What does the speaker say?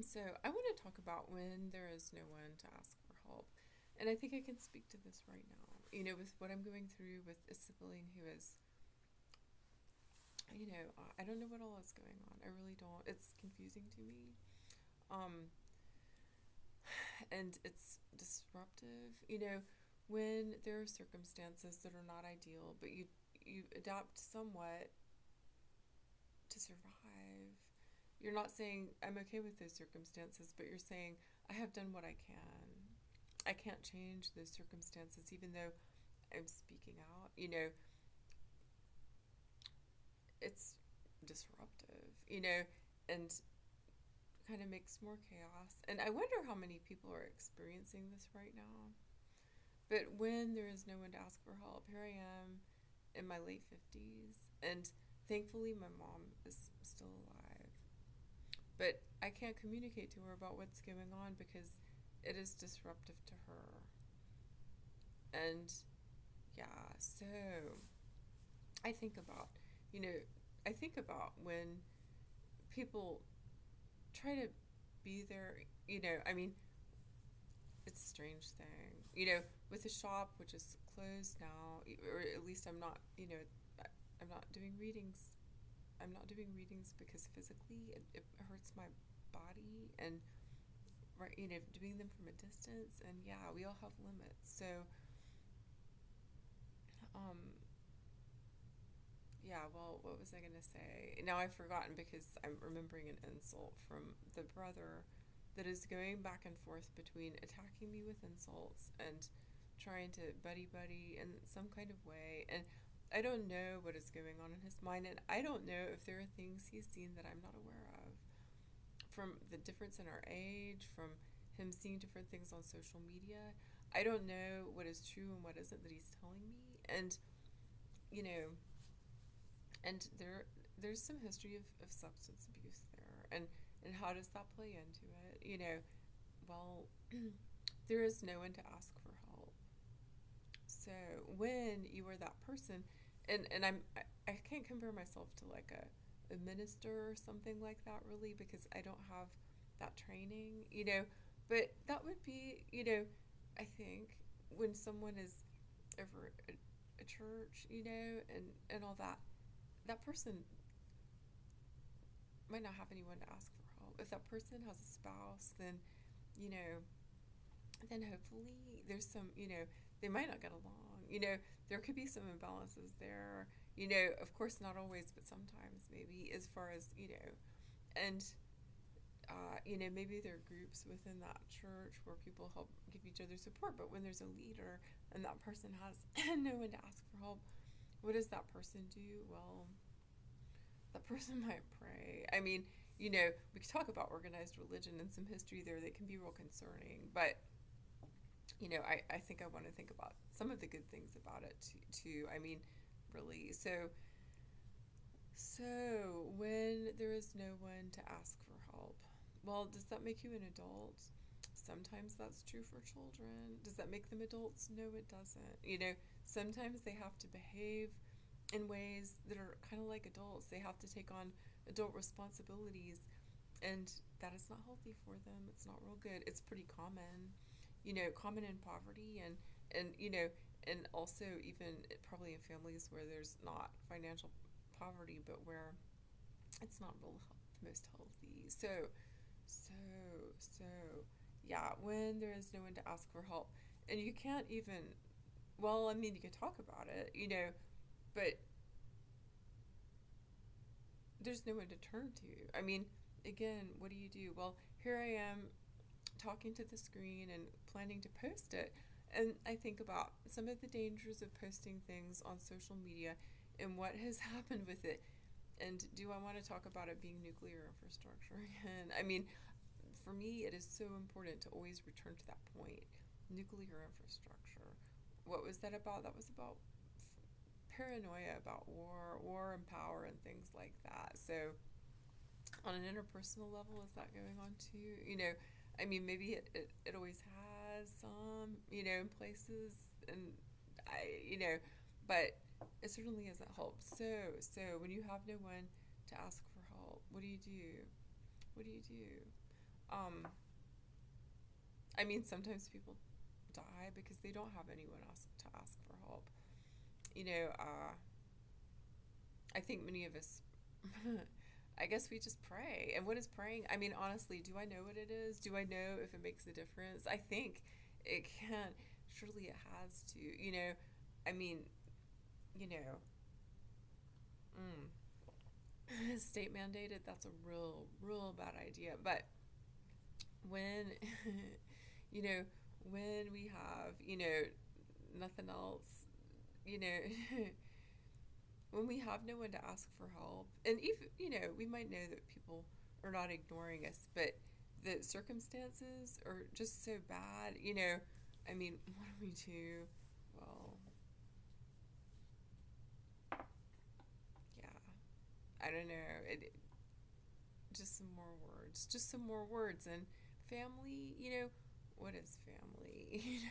So, I want to talk about when there is no one to ask for help. And I think I can speak to this right now. With what I'm going through with a sibling who is, I don't know what all is going on. I really don't. It's confusing to me. Um, and it's disruptive. When there are circumstances that are not ideal, but you adapt somewhat to survive. You're not saying I'm okay with those circumstances, but you're saying I have done what I can. I can't change those circumstances, even though I'm speaking out. It's disruptive, and kind of makes more chaos. And I wonder how many people are experiencing this right now. But when there is no one to ask for help, here I am in my late 50s, and thankfully my mom is still alive. But I can't communicate to her about what's going on because it is disruptive to her. And yeah, so I think about, you know, I think about when people try to be there, I mean, it's a strange thing. With the shop, which is closed now, or at least I'm not doing readings. I'm not doing readings because physically it hurts my body, and right, doing them from a distance, and yeah, we all have limits. So, um, yeah, well, what was I going to say? Now I've forgotten because I'm remembering an insult from the brother that is going back and forth between attacking me with insults and trying to buddy buddy in some kind of way. And I don't know what is going on in his mind, and I don't know if there are things he's seen that I'm not aware of. From the difference in our age, from him seeing different things on social media, I don't know what is true and what isn't that he's telling me. And, you know, and there's some history of substance abuse there, and how does that play into it? Well, there is no one to ask for help. So when you are that person, and I can't compare myself to like a minister or something like that, really, because I don't have that training, but that would be, I think when someone is over a church, and all that, that person might not have anyone to ask for help. If that person has a spouse, you know, then hopefully there's some, they might not get along. There could be some imbalances there. Of course, not always, but sometimes maybe, as far as, and, maybe there are groups within that church where people help give each other support. But when there's a leader and that person has no one to ask for help, what does that person do? Well, that person might pray. I mean, we could talk about organized religion and some history there that can be real concerning, but I think I want to think about some of the good things about it too. I mean, really. So when there is no one to ask for help, well, does that make you an adult? Sometimes that's true for children. Does that make them adults? No, it doesn't. Sometimes they have to behave in ways that are kind of like adults. They have to take on adult responsibilities, and that is not healthy for them. It's not real good. It's pretty common, common in poverty, and also even probably in families where there's not financial poverty, but where it's not real the most healthy. So, so, yeah, when there is no one to ask for help, and you can't even, well, I mean, you can talk about it, but there's no one to turn to. I mean, again, what do you do? Well, here I am talking to the screen and planning to post it. And I think about some of the dangers of posting things on social media and what has happened with it. And do I want to talk about it being nuclear infrastructure again? I mean, for me, it is so important to always return to that point. Nuclear infrastructure. What was that about? That was about paranoia about war and power and things like that. So, on an interpersonal level, is that going on too? I mean, maybe it always has some, in places, and but it certainly hasn't helped. So when you have no one to ask for help, what do you do? What do you do? um, I mean, sometimes people die because they don't have anyone else to ask for help. You know, I think many of us, I guess we just pray. And what is praying? I mean, honestly, do I know what it is? Do I know if it makes a difference? I think it can. Surely it has to. I mean, you know, state mandated, that's a real bad idea. But when, you know, when we have, nothing else, you know, when we have no one to ask for help, and even, we might know that people are not ignoring us, but the circumstances are just so bad, I mean, what do we do? Well, yeah, I don't know. Just some more words, just some more words. And family, what is family?